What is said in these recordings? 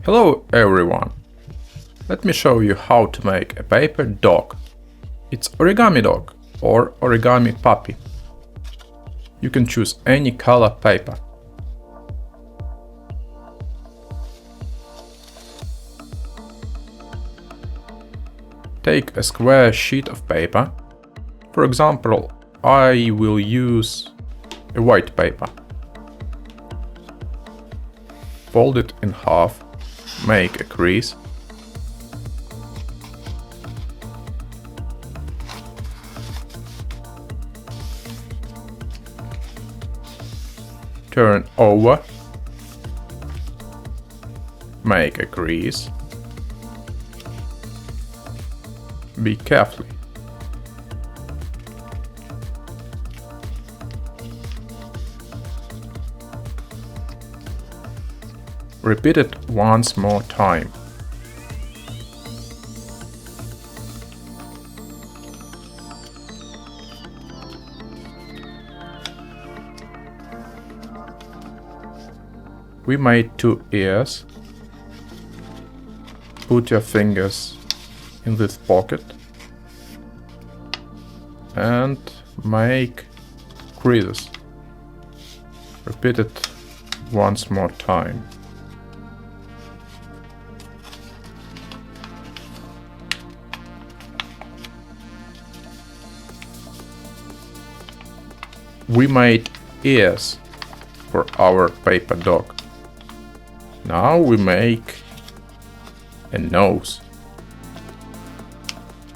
Hello everyone! Let me show you how to make a paper dog. It's origami dog or origami puppy. You can choose any color paper. Take a square sheet of paper. For example, I will use a white paper. Fold it in half, make a crease. Turn over, make a crease. Be careful. Repeat it once more time. We made 2 ears. Put your fingers in this pocket and make creases. Repeat it once more time. We made ears for our paper dog. Now we make a nose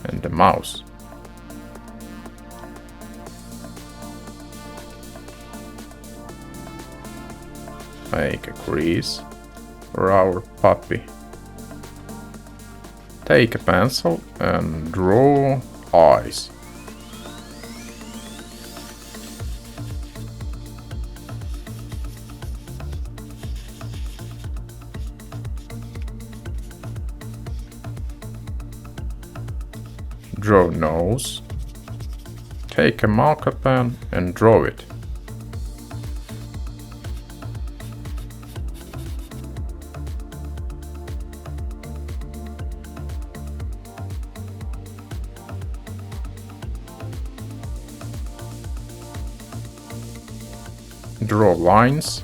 and a mouth. Make a crease for our puppy. Take a pencil and draw eyes. Draw nose. Take a marker pen and draw it. Draw lines.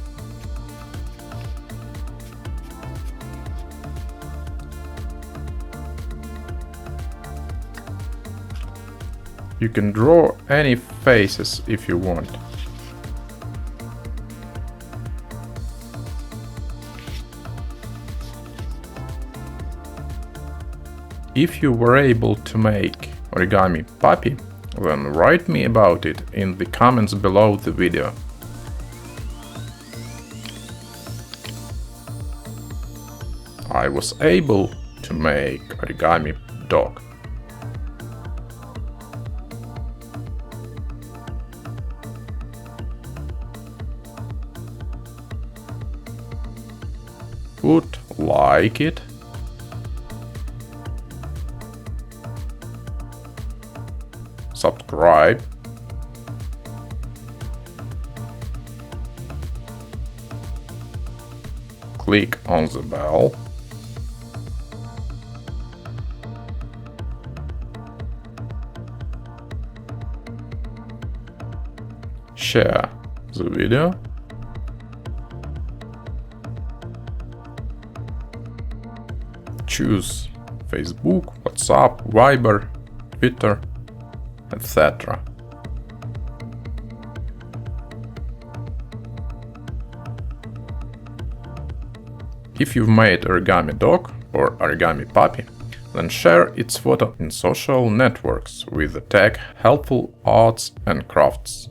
You can draw any faces if you want. If you were able to make origami puppy, then write me about it in the comments below the video. I was able to make origami dog. Put like it. Subscribe. Click on the bell. Share the video. Choose Facebook, WhatsApp, Viber, Twitter, etc. If you've made origami dog or origami puppy, then share its photo in social networks with the tag helpful arts and crafts.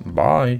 Bye!